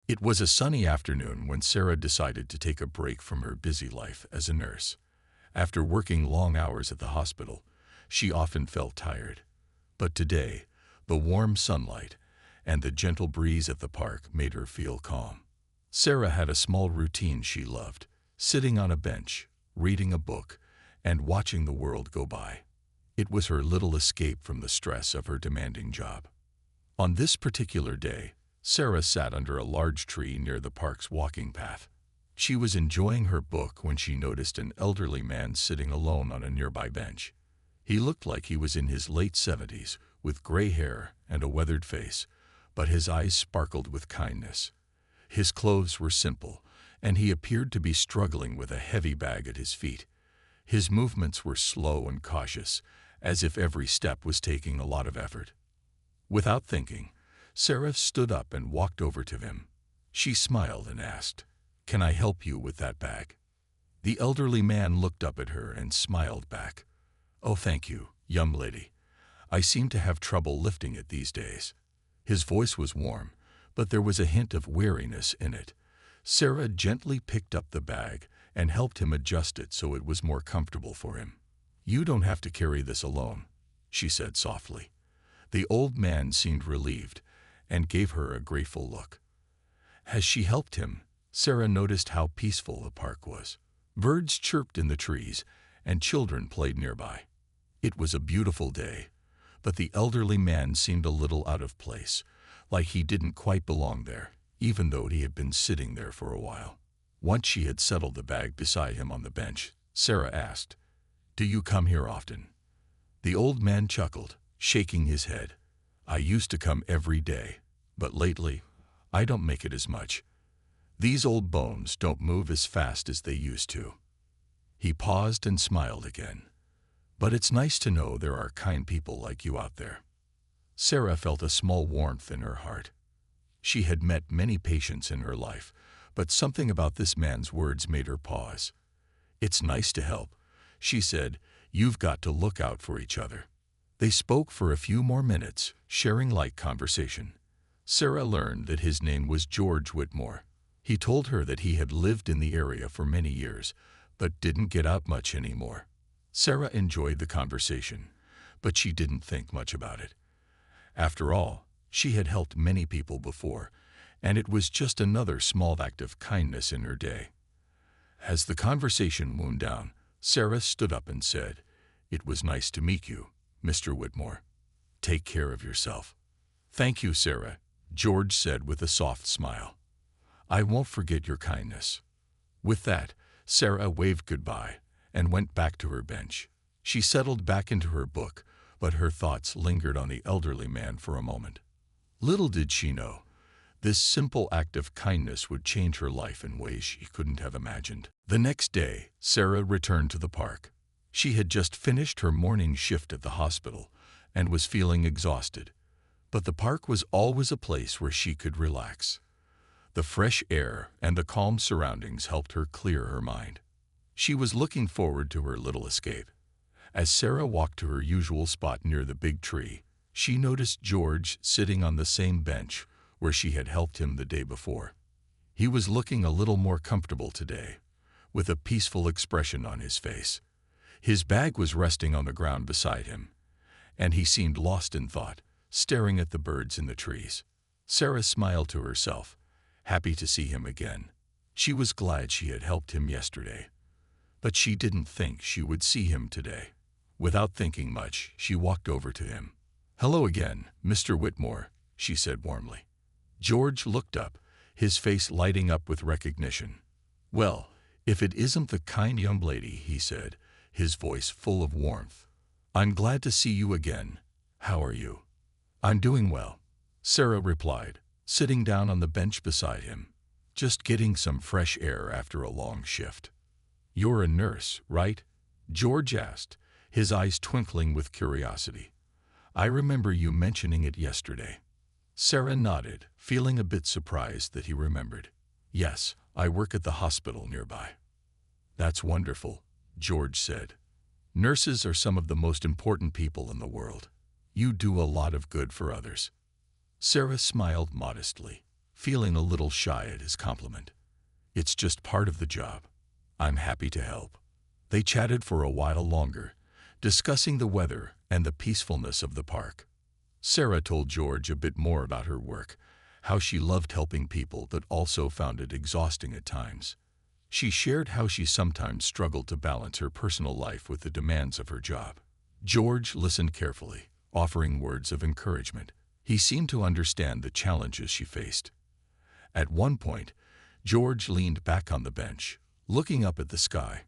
It was a sunny afternoon when Sarah decided to take a break from her busy life as a nurse. After working long hours at the hospital, she often felt tired. But today, the warm sunlight and the gentle breeze at the park made her feel calm. Sarah had a small routine she loved, sitting on a bench, reading a book, and watching the world go by. It was her little escape from the stress of her demanding job. On this particular day, Sarah sat under a large tree near the park's walking path. She was enjoying her book when she noticed an elderly man sitting alone on a nearby bench. He looked like he was in his late 70s, with gray hair and a weathered face, but his eyes sparkled with kindness. His clothes were simple, and he appeared to be struggling with a heavy bag at his feet. His movements were slow and cautious, as if every step was taking a lot of effort. Without thinking, Sarah stood up and walked over to him. She smiled and asked, "Can I help you with that bag?" The elderly man looked up at her and smiled back. "Oh, thank you, young lady. I seem to have trouble lifting it these days." His voice was warm, but there was a hint of weariness in it. Sarah gently picked up the bag and helped him adjust it so it was more comfortable for him. "You don't have to carry this alone," she said softly. The old man seemed relieved and gave her a grateful look. As she helped him, Sarah noticed how peaceful the park was. Birds chirped in the trees, and children played nearby. It was a beautiful day, but the elderly man seemed a little out of place, like he didn't quite belong there, even though he had been sitting there for a while. Once she had settled the bag beside him on the bench, Sarah asked, "Do you come here often?" The old man chuckled, shaking his head. "I used to come every day, but lately, I don't make it as much. These old bones don't move as fast as they used to." He paused and smiled again. "But it's nice to know there are kind people like you out there." Sarah felt a small warmth in her heart. She had met many patients in her life, but something about this man's words made her pause. "It's nice to help," she said. "You've got to look out for each other." They spoke for a few more minutes, sharing light conversation. Sarah learned that his name was George Whitmore. He told her that he had lived in the area for many years, but didn't get out much anymore. Sarah enjoyed the conversation, but she didn't think much about it. After all, she had helped many people before, and it was just another small act of kindness in her day. As the conversation wound down, Sarah stood up and said, "It was nice to meet you, Mr. Whitmore. Take care of yourself." "Thank you, Sarah," George said with a soft smile. "I won't forget your kindness." With that, Sarah waved goodbye and went back to her bench. She settled back into her book, but her thoughts lingered on the elderly man for a moment. Little did she know, this simple act of kindness would change her life in ways she couldn't have imagined. The next day, Sarah returned to the park. She had just finished her morning shift at the hospital and was feeling exhausted, but the park was always a place where she could relax. The fresh air and the calm surroundings helped her clear her mind. She was looking forward to her little escape. As Sarah walked to her usual spot near the big tree, she noticed George sitting on the same bench where she had helped him the day before. He was looking a little more comfortable today, with a peaceful expression on his face. His bag was resting on the ground beside him, and he seemed lost in thought, staring at the birds in the trees. Sarah smiled to herself, happy to see him again. She was glad she had helped him yesterday, but she didn't think she would see him today. Without thinking much, she walked over to him. "Hello again, Mr. Whitmore," she said warmly. George looked up, his face lighting up with recognition. "Well, if it isn't the kind young lady," he said, his voice full of warmth. "I'm glad to see you again. How are you?" "I'm doing well," Sarah replied, sitting down on the bench beside him, "just getting some fresh air after a long shift." "You're a nurse, right?" George asked, his eyes twinkling with curiosity. "I remember you mentioning it yesterday." Sarah nodded, feeling a bit surprised that he remembered. "Yes, I work at the hospital nearby." "That's wonderful," George said. "Nurses are some of the most important people in the world. You do a lot of good for others." Sarah smiled modestly, feeling a little shy at his compliment. "It's just part of the job. I'm happy to help." They chatted for a while longer, discussing the weather and the peacefulness of the park. Sarah told George a bit more about her work, how she loved helping people but also found it exhausting at times. She shared how she sometimes struggled to balance her personal life with the demands of her job. George listened carefully, offering words of encouragement. He seemed to understand the challenges she faced. At one point, George leaned back on the bench, looking up at the sky.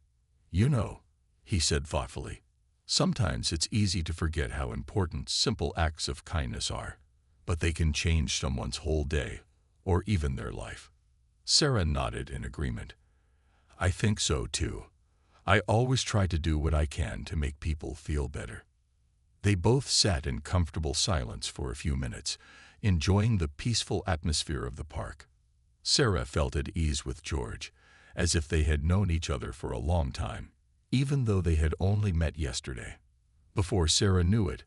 "You know," he said thoughtfully, "sometimes it's easy to forget how important simple acts of kindness are, but they can change someone's whole day, or even their life." Sarah nodded in agreement. "I think so too. I always try to do what I can to make people feel better." They both sat in comfortable silence for a few minutes, enjoying the peaceful atmosphere of the park. Sarah felt at ease with George, as if they had known each other for a long time, even though they had only met yesterday. Before Sarah knew it,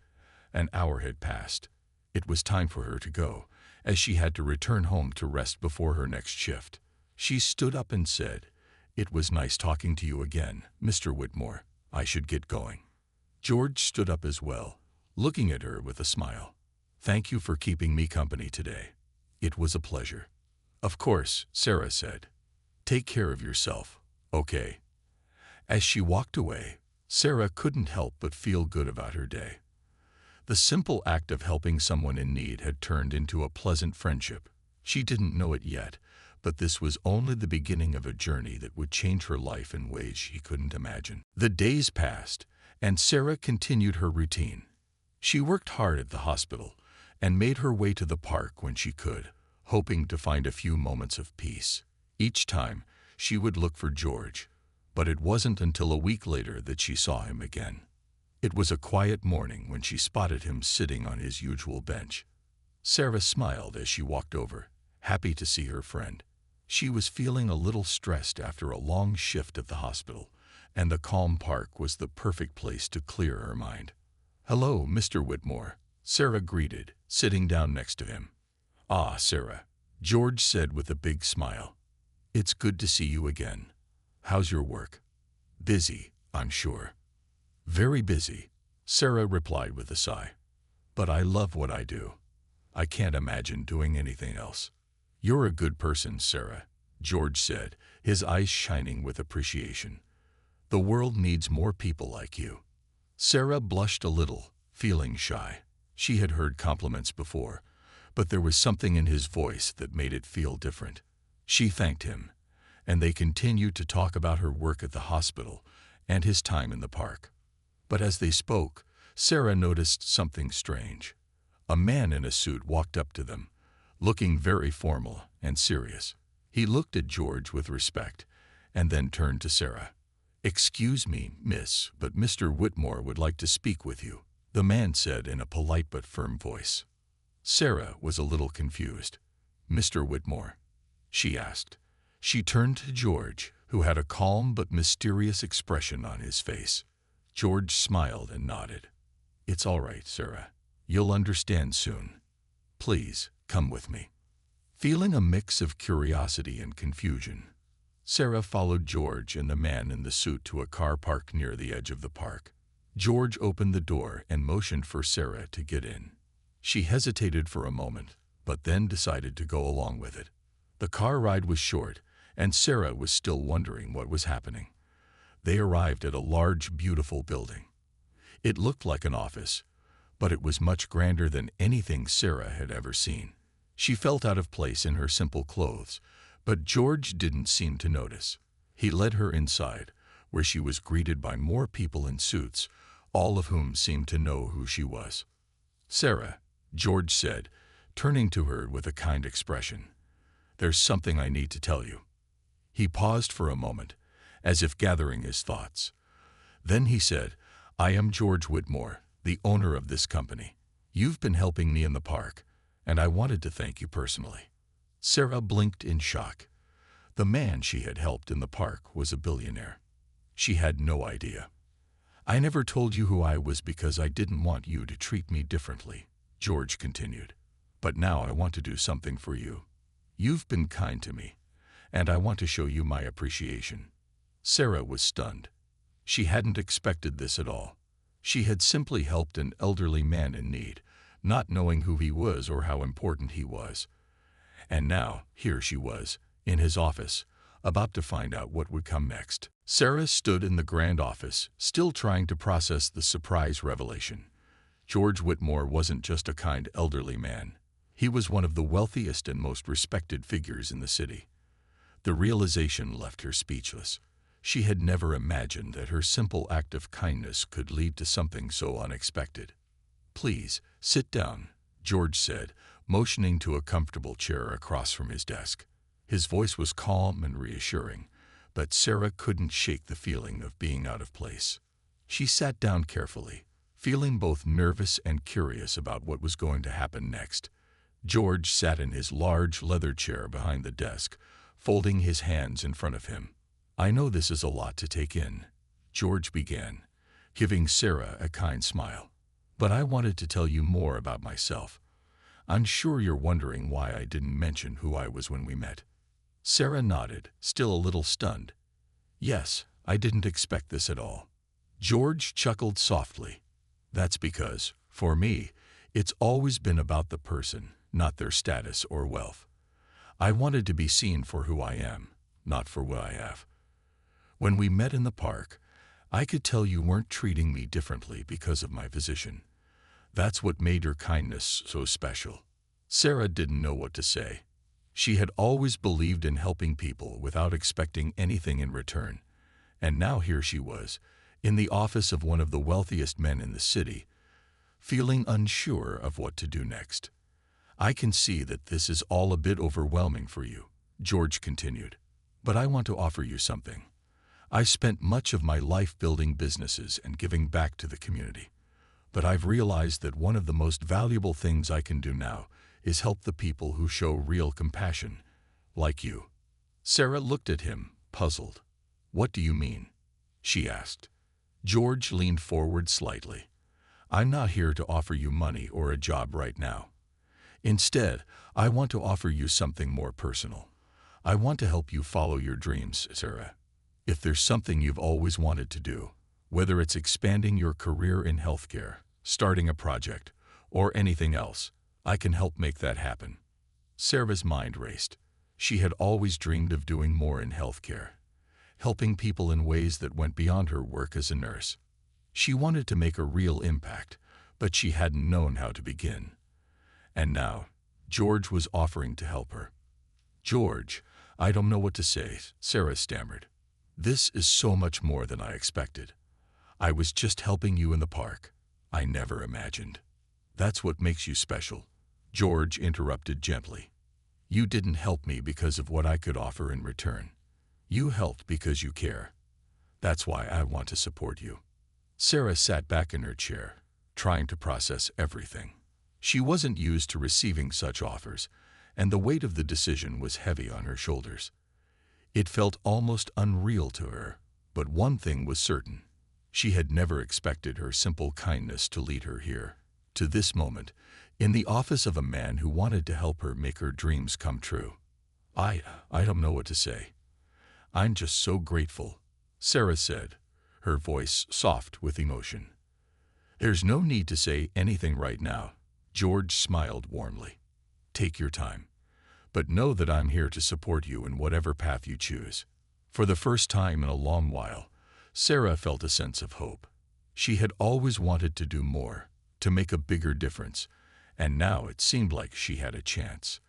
an hour had passed. It was time for her to go, as she had to return home to rest before her next shift. She stood up and said, "It was nice talking to you again, Mr. Whitmore. I should get going." George stood up as well, looking at her with a smile. "Thank you for keeping me company today. It was a pleasure." "Of course," Sarah said. "Take care of yourself, okay?" As she walked away, Sarah couldn't help but feel good about her day. The simple act of helping someone in need had turned into a pleasant friendship. She didn't know it yet, but this was only the beginning of a journey that would change her life in ways she couldn't imagine. The days passed, and Sarah continued her routine. She worked hard at the hospital and made her way to the park when she could, hoping to find a few moments of peace. Each time, she would look for George, but it wasn't until a week later that she saw him again. It was a quiet morning when she spotted him sitting on his usual bench. Sarah smiled as she walked over, happy to see her friend. She was feeling a little stressed after a long shift at the hospital, and the calm park was the perfect place to clear her mind. "Hello, Mr. Whitmore," Sarah greeted, sitting down next to him. "Ah, Sarah," George said with a big smile. "It's good to see you again. How's your work?" "Busy, I'm sure." "Very busy," Sarah replied with a sigh. "But I love what I do. I can't imagine doing anything else." "You're a good person, Sarah," George said, his eyes shining with appreciation. "The world needs more people like you." Sarah blushed a little, feeling shy. She had heard compliments before, but there was something in his voice that made it feel different. She thanked him, and they continued to talk about her work at the hospital and his time in the park. But as they spoke, Sarah noticed something strange. A man in a suit walked up to them, looking very formal and serious. He looked at George with respect, and then turned to Sarah. "Excuse me, miss, but Mr. Whitmore would like to speak with you," the man said in a polite but firm voice. Sarah was a little confused. "Mr. Whitmore?" she asked. She turned to George, who had a calm but mysterious expression on his face. George smiled and nodded. "It's all right, Sarah. You'll understand soon. Please, come with me." Feeling a mix of curiosity and confusion, Sarah followed George and the man in the suit to a car parked near the edge of the park. George opened the door and motioned for Sarah to get in. She hesitated for a moment, but then decided to go along with it. The car ride was short, and Sarah was still wondering what was happening. They arrived at a large, beautiful building. It looked like an office, but it was much grander than anything Sarah had ever seen. She felt out of place in her simple clothes, but George didn't seem to notice. He led her inside, where she was greeted by more people in suits, all of whom seemed to know who she was. "Sarah," George said, turning to her with a kind expression, "there's something I need to tell you." He paused for a moment, as if gathering his thoughts. Then he said, "I am George Whitmore, the owner of this company. You've been helping me in the park, and I wanted to thank you personally." Sarah blinked in shock. The man she had helped in the park was a billionaire. She had no idea. "I never told you who I was because I didn't want you to treat me differently," George continued. "But now I want to do something for you. You've been kind to me, and I want to show you my appreciation." Sarah was stunned. She hadn't expected this at all. She had simply helped an elderly man in need, not knowing who he was or how important he was. And now, here she was, in his office, about to find out what would come next. Sarah stood in the grand office, still trying to process the surprise revelation. George Whitmore wasn't just a kind elderly man. He was one of the wealthiest and most respected figures in the city. The realization left her speechless. She had never imagined that her simple act of kindness could lead to something so unexpected. "Please, sit down," George said, motioning to a comfortable chair across from his desk. His voice was calm and reassuring, but Sarah couldn't shake the feeling of being out of place. She sat down carefully, feeling both nervous and curious about what was going to happen next. George sat in his large leather chair behind the desk, folding his hands in front of him. "I know this is a lot to take in," George began, giving Sarah a kind smile. "But I wanted to tell you more about myself. I'm sure you're wondering why I didn't mention who I was when we met." Sarah nodded, still a little stunned. "Yes, I didn't expect this at all." George chuckled softly. "That's because, for me, it's always been about the person, not their status or wealth. I wanted to be seen for who I am, not for what I have. When we met in the park, I could tell you weren't treating me differently because of my position. That's what made your kindness so special." Sarah didn't know what to say. She had always believed in helping people without expecting anything in return, and now here she was, in the office of one of the wealthiest men in the city, feeling unsure of what to do next. "I can see that this is all a bit overwhelming for you," George continued, "but I want to offer you something. I've spent much of my life building businesses and giving back to the community, but I've realized that one of the most valuable things I can do now is help the people who show real compassion, like you." Sarah looked at him, puzzled. "What do you mean?" she asked. George leaned forward slightly. "I'm not here to offer you money or a job right now. Instead, I want to offer you something more personal. I want to help you follow your dreams, Sarah. If there's something you've always wanted to do, whether it's expanding your career in healthcare, starting a project, or anything else, I can help make that happen." Sarah's mind raced. She had always dreamed of doing more in healthcare, helping people in ways that went beyond her work as a nurse. She wanted to make a real impact, but she hadn't known how to begin. And now, George was offering to help her. "George, I don't know what to say," Sarah stammered. "This is so much more than I expected. I was just helping you in the park. I never imagined." "That's what makes you special," George interrupted gently. "You didn't help me because of what I could offer in return. You helped because you care. That's why I want to support you." Sarah sat back in her chair, trying to process everything. She wasn't used to receiving such offers, and the weight of the decision was heavy on her shoulders. It felt almost unreal to her, but one thing was certain. She had never expected her simple kindness to lead her here, to this moment, in the office of a man who wanted to help her make her dreams come true. I don't know what to say. I'm just so grateful," Sarah said, her voice soft with emotion. "There's no need to say anything right now," George smiled warmly. "Take your time. But know that I'm here to support you in whatever path you choose." For the first time in a long while, Sarah felt a sense of hope. She had always wanted to do more, to make a bigger difference, and now it seemed like she had a chance.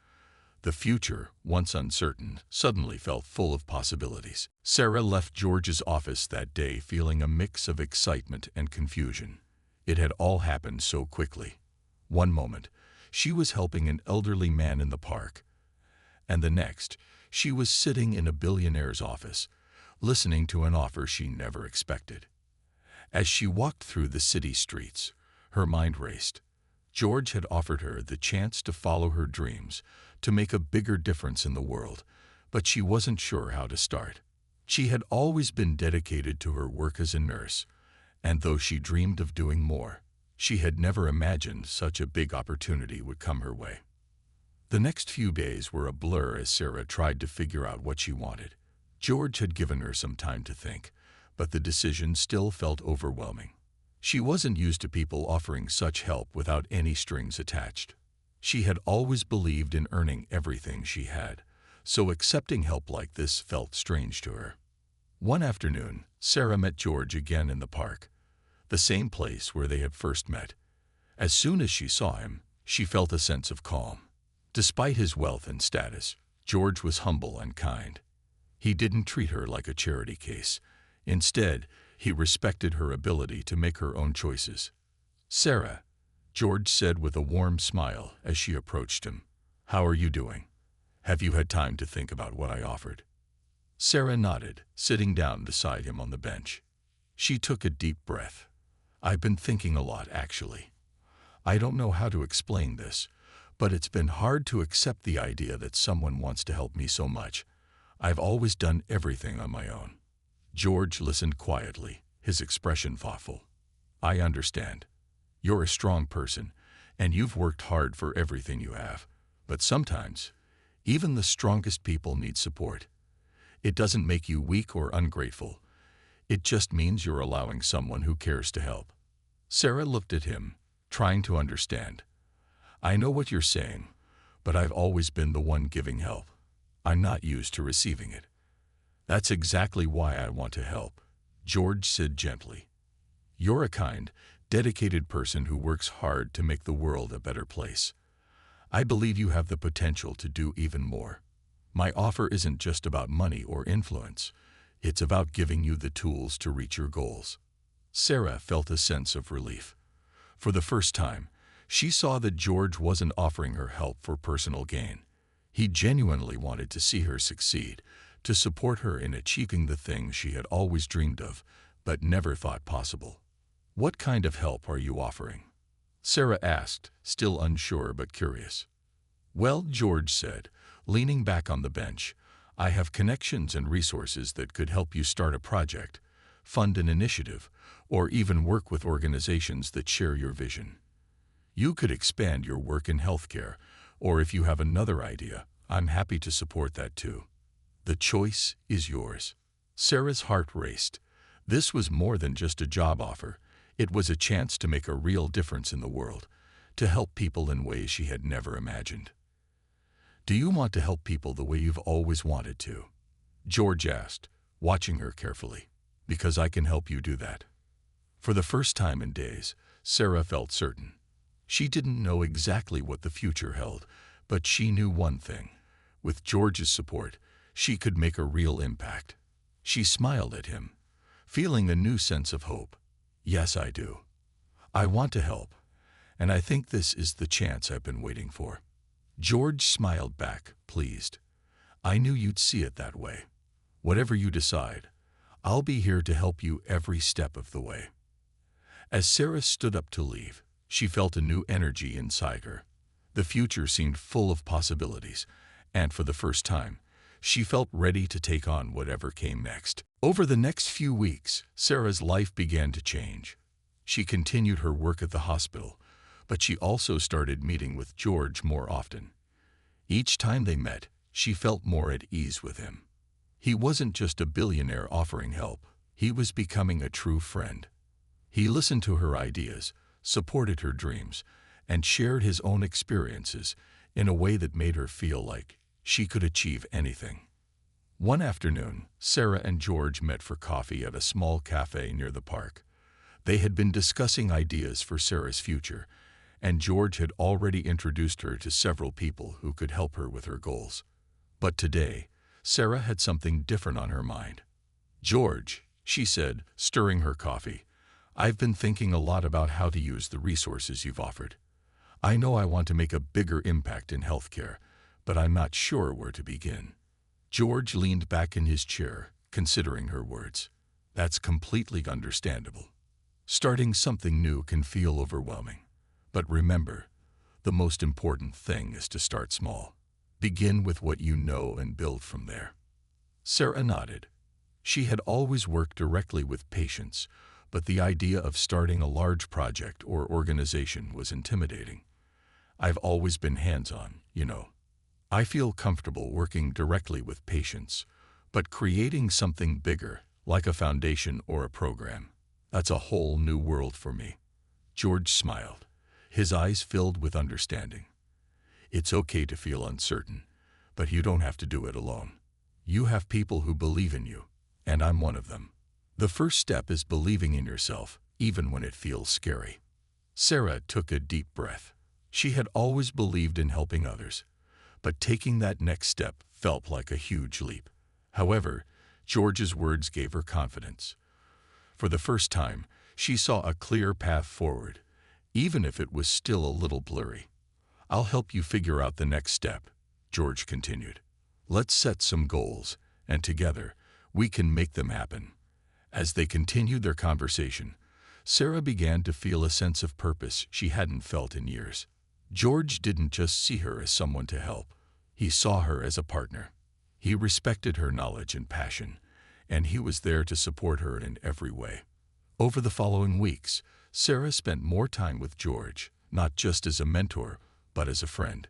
The future, once uncertain, suddenly felt full of possibilities. Sarah left George's office that day feeling a mix of excitement and confusion. It had all happened so quickly. One moment, she was helping an elderly man in the park, and the next, she was sitting in a billionaire's office, listening to an offer she never expected. As she walked through the city streets, her mind raced. George had offered her the chance to follow her dreams, to make a bigger difference in the world, but she wasn't sure how to start. She had always been dedicated to her work as a nurse, and though she dreamed of doing more, she had never imagined such a big opportunity would come her way. The next few days were a blur as Sarah tried to figure out what she wanted. George had given her some time to think, but the decision still felt overwhelming. She wasn't used to people offering such help without any strings attached. She had always believed in earning everything she had, so accepting help like this felt strange to her. One afternoon, Sarah met George again in the park, the same place where they had first met. As soon as she saw him, she felt a sense of calm. Despite his wealth and status, George was humble and kind. He didn't treat her like a charity case. Instead, he respected her ability to make her own choices. "Sarah," George said with a warm smile as she approached him, "how are you doing? Have you had time to think about what I offered?" Sarah nodded, sitting down beside him on the bench. She took a deep breath. "I've been thinking a lot, actually. I don't know how to explain this, but it's been hard to accept the idea that someone wants to help me so much. I've always done everything on my own." George listened quietly, his expression thoughtful. "I understand. You're a strong person, and you've worked hard for everything you have. But sometimes, even the strongest people need support. It doesn't make you weak or ungrateful. It just means you're allowing someone who cares to help." Sarah looked at him, trying to understand. "I know what you're saying, but I've always been the one giving help. I'm not used to receiving it." "That's exactly why I want to help," George said gently. "You're a kind, dedicated person who works hard to make the world a better place. I believe you have the potential to do even more. My offer isn't just about money or influence. It's about giving you the tools to reach your goals." Sarah felt a sense of relief. For the first time, she saw that George wasn't offering her help for personal gain. He genuinely wanted to see her succeed, to support her in achieving the things she had always dreamed of, but never thought possible. "What kind of help are you offering?" Sarah asked, still unsure but curious. "Well," George said, leaning back on the bench, "I have connections and resources that could help you start a project, fund an initiative, or even work with organizations that share your vision. You could expand your work in healthcare, or if you have another idea, I'm happy to support that too. The choice is yours." Sarah's heart raced. This was more than just a job offer. It was a chance to make a real difference in the world, to help people in ways she had never imagined. "Do you want to help people the way you've always wanted to?" George asked, watching her carefully. "Because I can help you do that." For the first time in days, Sarah felt certain. She didn't know exactly what the future held, but she knew one thing. With George's support, she could make a real impact. She smiled at him, feeling a new sense of hope. "Yes, I do. I want to help, and I think this is the chance I've been waiting for." George smiled back, pleased. "I knew you'd see it that way. Whatever you decide, I'll be here to help you every step of the way." As Sarah stood up to leave, she felt a new energy inside her. The future seemed full of possibilities, and for the first time, she felt ready to take on whatever came next. Over the next few weeks, Sarah's life began to change. She continued her work at the hospital, but she also started meeting with George more often. Each time they met, she felt more at ease with him. He wasn't just a billionaire offering help. He was becoming a true friend. He listened to her ideas, supported her dreams, and shared his own experiences in a way that made her feel like she could achieve anything. One afternoon, Sarah and George met for coffee at a small cafe near the park. They had been discussing ideas for Sarah's future, and George had already introduced her to several people who could help her with her goals. But today, Sarah had something different on her mind. "George," she said, stirring her coffee, "I've been thinking a lot about how to use the resources you've offered. I know I want to make a bigger impact in healthcare, but I'm not sure where to begin." George leaned back in his chair, considering her words. "That's completely understandable. Starting something new can feel overwhelming. But remember, the most important thing is to start small. Begin with what you know and build from there." Sarah nodded. She had always worked directly with patients, but the idea of starting a large project or organization was intimidating. "I've always been hands-on, you know. I feel comfortable working directly with patients, but creating something bigger, like a foundation or a program, that's a whole new world for me." George smiled, his eyes filled with understanding. "It's okay to feel uncertain, but you don't have to do it alone. You have people who believe in you, and I'm one of them. The first step is believing in yourself, even when it feels scary." Sarah took a deep breath. She had always believed in helping others, but taking that next step felt like a huge leap. However, George's words gave her confidence. For the first time, she saw a clear path forward, even if it was still a little blurry. "I'll help you figure out the next step," George continued. "Let's set some goals, and together, we can make them happen." As they continued their conversation, Sarah began to feel a sense of purpose she hadn't felt in years. George didn't just see her as someone to help. He saw her as a partner. He respected her knowledge and passion, and he was there to support her in every way. Over the following weeks, Sarah spent more time with George, not just as a mentor, but as a friend.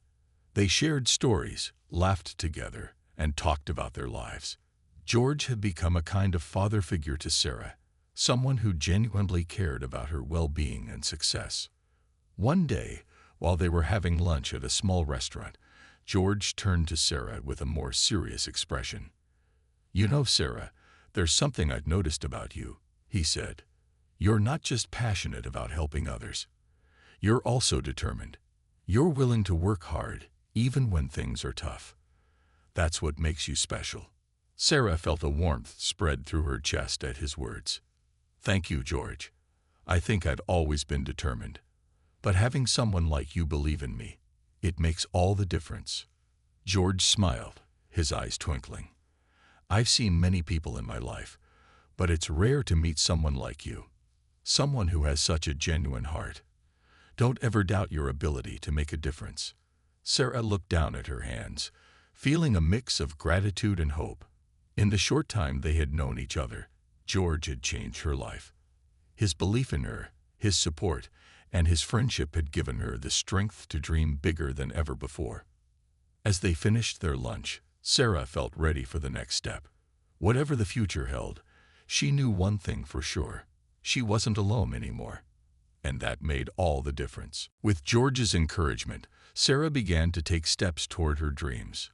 They shared stories, laughed together, and talked about their lives. George had become a kind of father figure to Sarah, someone who genuinely cared about her well-being and success. One day, while they were having lunch at a small restaurant, George turned to Sarah with a more serious expression. "You know, Sarah, there's something I've noticed about you," he said. "You're not just passionate about helping others. You're also determined. You're willing to work hard, even when things are tough. That's what makes you special." Sarah felt a warmth spread through her chest at his words. "Thank you, George. I think I've always been determined. But having someone like you believe in me, it makes all the difference." George smiled, his eyes twinkling. "I've seen many people in my life, but it's rare to meet someone like you. Someone who has such a genuine heart. Don't ever doubt your ability to make a difference." Sarah looked down at her hands, feeling a mix of gratitude and hope. In the short time they had known each other, George had changed her life. His belief in her, his support, and his friendship had given her the strength to dream bigger than ever before. As they finished their lunch, Sarah felt ready for the next step. Whatever the future held, she knew one thing for sure: she wasn't alone anymore. And that made all the difference. With George's encouragement, Sarah began to take steps toward her dreams.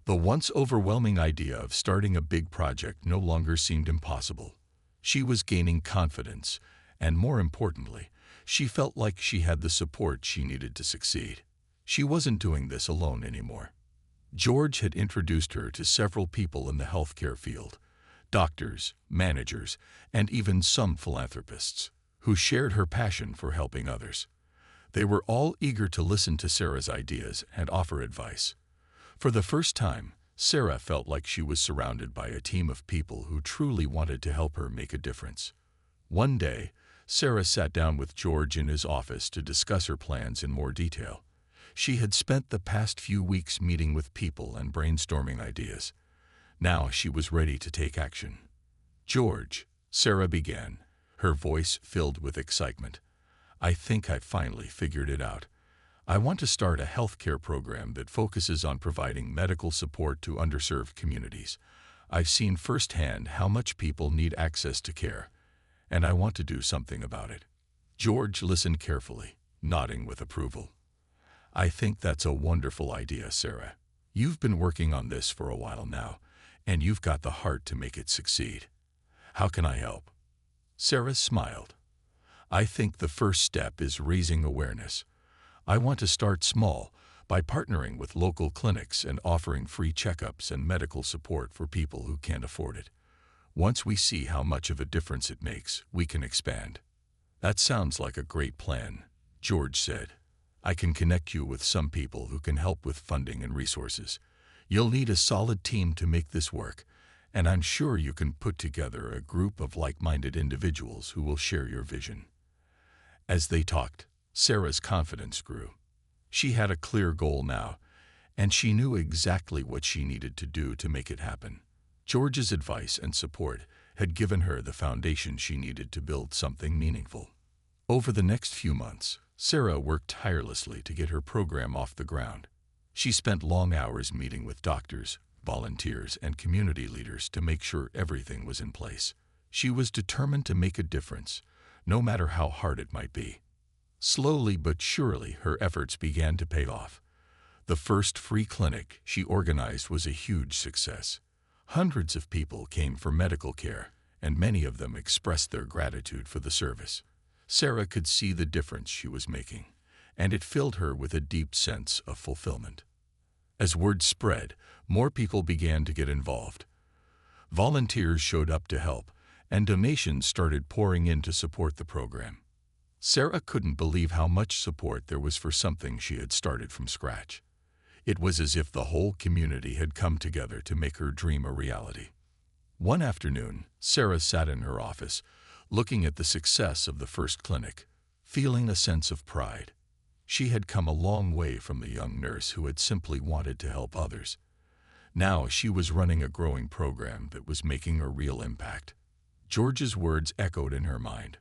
The once overwhelming idea of starting a big project no longer seemed impossible. She was gaining confidence, and more importantly, she felt like she had the support she needed to succeed. She wasn't doing this alone anymore. George had introduced her to several people in the healthcare field: doctors, managers, and even some philanthropists, who shared her passion for helping others. They were all eager to listen to Sarah's ideas and offer advice. For the first time, Sarah felt like she was surrounded by a team of people who truly wanted to help her make a difference. One day, Sarah sat down with George in his office to discuss her plans in more detail. She had spent the past few weeks meeting with people and brainstorming ideas. Now she was ready to take action. "George," Sarah began, her voice filled with excitement, "I think I've finally figured it out. I want to start a healthcare program that focuses on providing medical support to underserved communities. I've seen firsthand how much people need access to care, and I want to do something about it." George listened carefully, nodding with approval. "I think that's a wonderful idea, Sarah. You've been working on this for a while now, and you've got the heart to make it succeed. How can I help?" Sarah smiled. "I think the first step is raising awareness. I want to start small, by partnering with local clinics and offering free checkups and medical support for people who can't afford it. Once we see how much of a difference it makes, we can expand." "That sounds like a great plan," George said. "I can connect you with some people who can help with funding and resources. You'll need a solid team to make this work, and I'm sure you can put together a group of like-minded individuals who will share your vision." As they talked, Sarah's confidence grew. She had a clear goal now, and she knew exactly what she needed to do to make it happen. George's advice and support had given her the foundation she needed to build something meaningful. Over the next few months, Sarah worked tirelessly to get her program off the ground. She spent long hours meeting with doctors, volunteers, and community leaders to make sure everything was in place. She was determined to make a difference, no matter how hard it might be. Slowly but surely, her efforts began to pay off. The first free clinic she organized was a huge success. Hundreds of people came for medical care, and many of them expressed their gratitude for the service. Sarah could see the difference she was making, and it filled her with a deep sense of fulfillment. As word spread, more people began to get involved. Volunteers showed up to help, and donations started pouring in to support the program. Sarah couldn't believe how much support there was for something she had started from scratch. It was as if the whole community had come together to make her dream a reality. One afternoon, Sarah sat in her office, looking at the success of the first clinic, feeling a sense of pride. She had come a long way from the young nurse who had simply wanted to help others. Now she was running a growing program that was making a real impact. George's words echoed in her mind.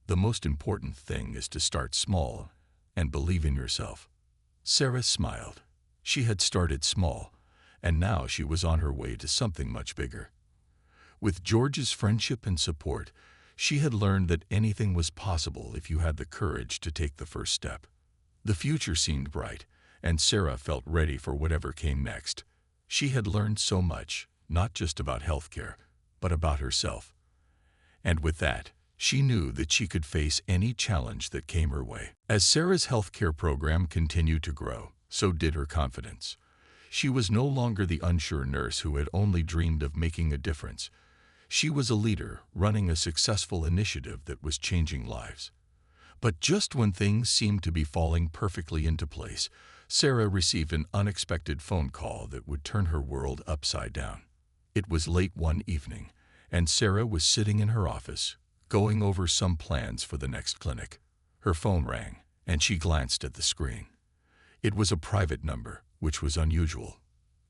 The most important thing is to start small and believe in yourself. Sarah smiled. She had started small, and now she was on her way to something much bigger. With George's friendship and support, she had learned that anything was possible if you had the courage to take the first step. The future seemed bright, and Sarah felt ready for whatever came next. She had learned so much, not just about healthcare, but about herself. And with that, she knew that she could face any challenge that came her way. As Sarah's healthcare program continued to grow, so did her confidence. She was no longer the unsure nurse who had only dreamed of making a difference. She was a leader, running a successful initiative that was changing lives. But just when things seemed to be falling perfectly into place, Sarah received an unexpected phone call that would turn her world upside down. It was late one evening, and Sarah was sitting in her office, going over some plans for the next clinic. Her phone rang, and she glanced at the screen. It was a private number, which was unusual.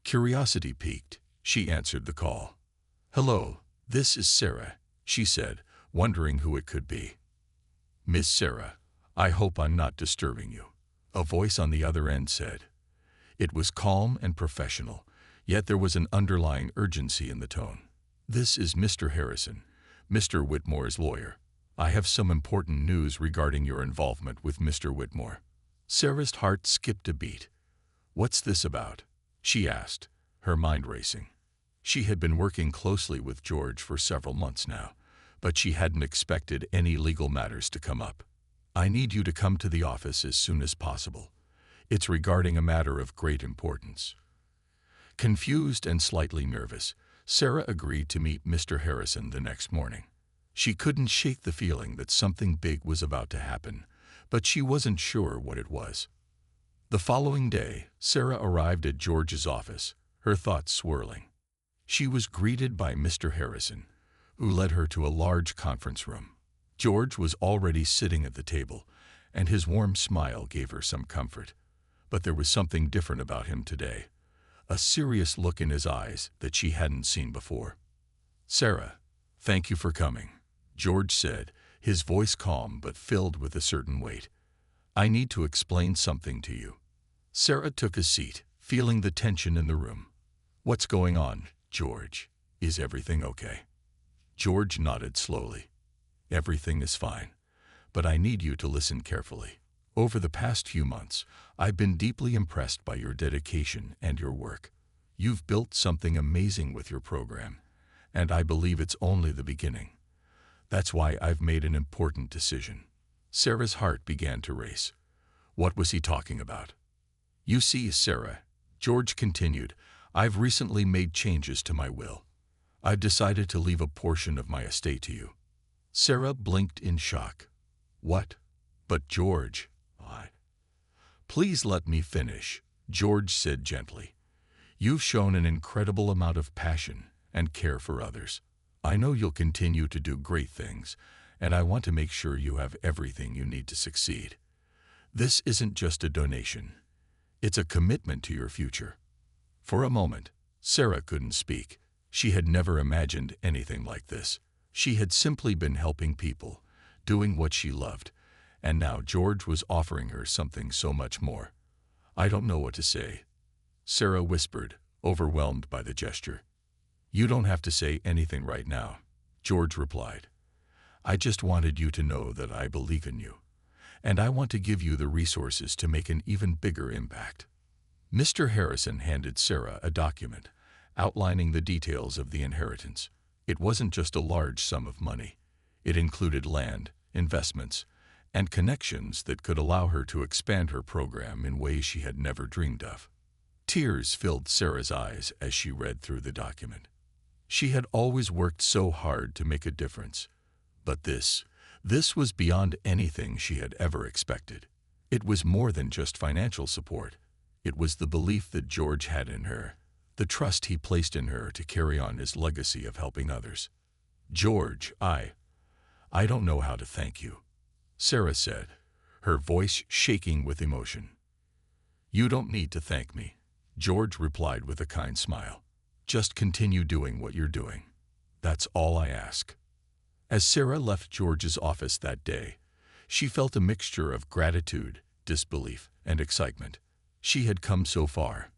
Curiosity piqued. She answered the call. "Hello, this is Sarah," she said, wondering who it could be. "Miss Sarah, I hope I'm not disturbing you," a voice on the other end said. It was calm and professional, yet there was an underlying urgency in the tone. "This is Mr. Harrison, Mr. Whitmore's lawyer. I have some important news regarding your involvement with Mr. Whitmore." Sarah's heart skipped a beat. "What's this about?" she asked, her mind racing. She had been working closely with George for several months now, but she hadn't expected any legal matters to come up. "I need you to come to the office as soon as possible. It's regarding a matter of great importance." Confused and slightly nervous, Sarah agreed to meet Mr. Harrison the next morning. She couldn't shake the feeling that something big was about to happen, but she wasn't sure what it was. The following day, Sarah arrived at George's office, her thoughts swirling. She was greeted by Mr. Harrison, who led her to a large conference room. George was already sitting at the table, and his warm smile gave her some comfort. But there was something different about him today, a serious look in his eyes that she hadn't seen before. "Sarah, thank you for coming," George said, his voice calm but filled with a certain weight. "I need to explain something to you." Sarah took a seat, feeling the tension in the room. "What's going on, George? Is everything okay?" George nodded slowly. "Everything is fine, but I need you to listen carefully. Over the past few months, I've been deeply impressed by your dedication and your work. You've built something amazing with your program, and I believe it's only the beginning. That's why I've made an important decision." Sarah's heart began to race. What was he talking about? "You see, Sarah," George continued, "I've recently made changes to my will. I've decided to leave a portion of my estate to you." Sarah blinked in shock. "What? But George, Please let me finish," George said gently. "You've shown an incredible amount of passion and care for others. I know you'll continue to do great things, and I want to make sure you have everything you need to succeed. This isn't just a donation. It's a commitment to your future." For a moment, Sarah couldn't speak. She had never imagined anything like this. She had simply been helping people, doing what she loved, and now George was offering her something so much more. "I don't know what to say," Sarah whispered, overwhelmed by the gesture. "You don't have to say anything right now," George replied. "I just wanted you to know that I believe in you, and I want to give you the resources to make an even bigger impact." Mr. Harrison handed Sarah a document outlining the details of the inheritance. It wasn't just a large sum of money. It included land, investments, and connections that could allow her to expand her program in ways she had never dreamed of. Tears filled Sarah's eyes as she read through the document. She had always worked so hard to make a difference, but this was beyond anything she had ever expected. It was more than just financial support. It was the belief that George had in her, the trust he placed in her to carry on his legacy of helping others. "George, I don't know how to thank you," Sarah said, her voice shaking with emotion. "You don't need to thank me," George replied with a kind smile. "Just continue doing what you're doing. That's all I ask." As Sarah left George's office that day, she felt a mixture of gratitude, disbelief, and excitement. She had come so far,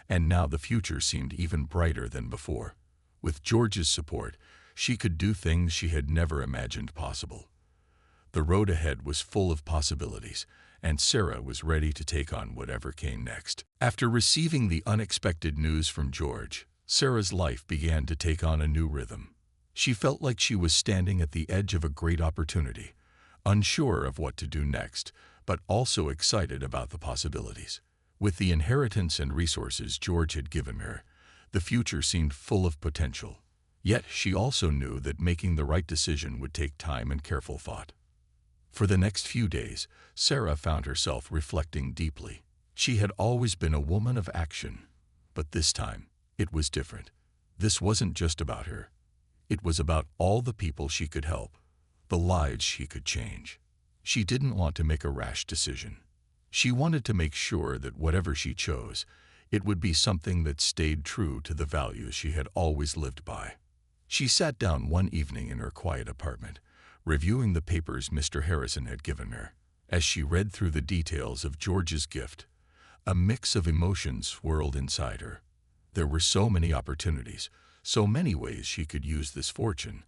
and now the future seemed even brighter than before. With George's support, she could do things she had never imagined possible. The road ahead was full of possibilities, and Sarah was ready to take on whatever came next. After receiving the unexpected news from George, Sarah's life began to take on a new rhythm. She felt like she was standing at the edge of a great opportunity, unsure of what to do next, but also excited about the possibilities. With the inheritance and resources George had given her, the future seemed full of potential. Yet she also knew that making the right decision would take time and careful thought. For the next few days, Sarah found herself reflecting deeply. She had always been a woman of action, but this time, it was different. This wasn't just about her. It was about all the people she could help, the lives she could change. She didn't want to make a rash decision. She wanted to make sure that whatever she chose, it would be something that stayed true to the values she had always lived by. She sat down one evening in her quiet apartment, reviewing the papers Mr. Harrison had given her. As she read through the details of George's gift, a mix of emotions swirled inside her. There were so many opportunities, so many ways she could use this fortune,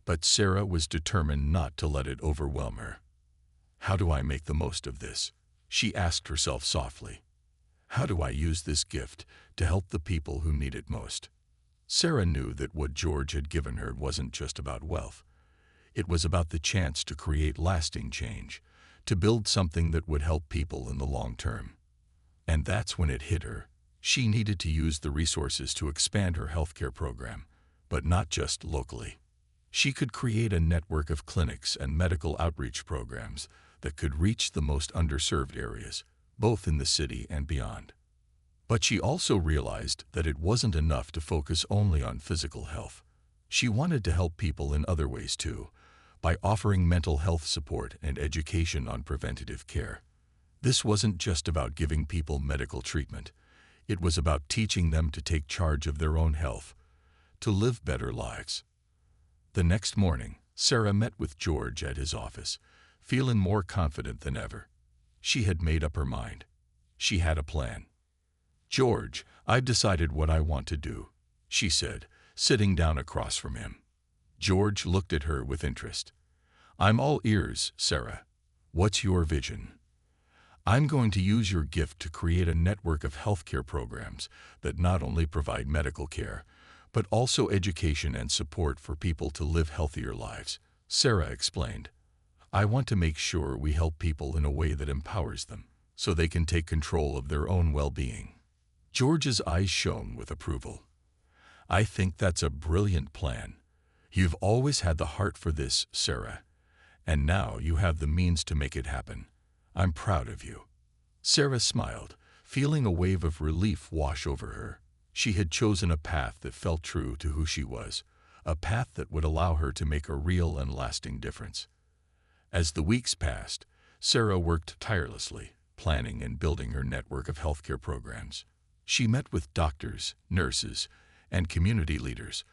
but Sarah was determined not to let it overwhelm her. "How do I make the most of this?" she asked herself softly. "How do I use this gift to help the people who need it most?" Sarah knew that what George had given her wasn't just about wealth. It was about the chance to create lasting change, to build something that would help people in the long term. And that's when it hit her. She needed to use the resources to expand her healthcare program, but not just locally. She could create a network of clinics and medical outreach programs that could reach the most underserved areas, both in the city and beyond. But she also realized that it wasn't enough to focus only on physical health. She wanted to help people in other ways too, by offering mental health support and education on preventative care. This wasn't just about giving people medical treatment. It was about teaching them to take charge of their own health, to live better lives. The next morning, Sarah met with George at his office, feeling more confident than ever. She had made up her mind. She had a plan. "George, I've decided what I want to do," she said, sitting down across from him. George looked at her with interest. "I'm all ears, Sarah. What's your vision?" "I'm going to use your gift to create a network of healthcare programs that not only provide medical care, but also education and support for people to live healthier lives," Sarah explained. "I want to make sure we help people in a way that empowers them, so they can take control of their own well-being." George's eyes shone with approval. "I think that's a brilliant plan. You've always had the heart for this, Sarah, and now you have the means to make it happen. I'm proud of you." Sarah smiled, feeling a wave of relief wash over her. She had chosen a path that felt true to who she was, a path that would allow her to make a real and lasting difference. As the weeks passed, Sarah worked tirelessly, planning and building her network of healthcare programs. She met with doctors, nurses, and community leaders,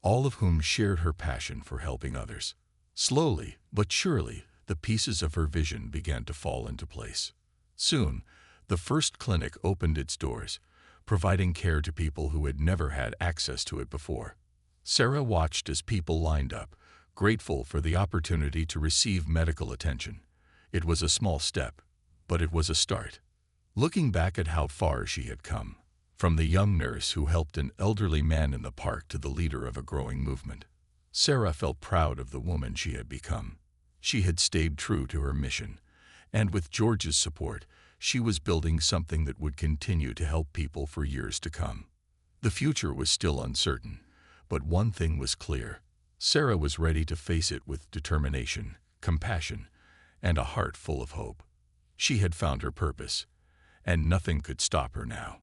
all of whom shared her passion for helping others. Slowly but surely, the pieces of her vision began to fall into place. Soon, the first clinic opened its doors, providing care to people who had never had access to it before. Sarah watched as people lined up, grateful for the opportunity to receive medical attention. It was a small step, but it was a start. Looking back at how far she had come, from the young nurse who helped an elderly man in the park to the leader of a growing movement, Sarah felt proud of the woman she had become. She had stayed true to her mission, and with George's support, she was building something that would continue to help people for years to come. The future was still uncertain, but one thing was clear. Sarah was ready to face it with determination, compassion, and a heart full of hope. She had found her purpose, and nothing could stop her now.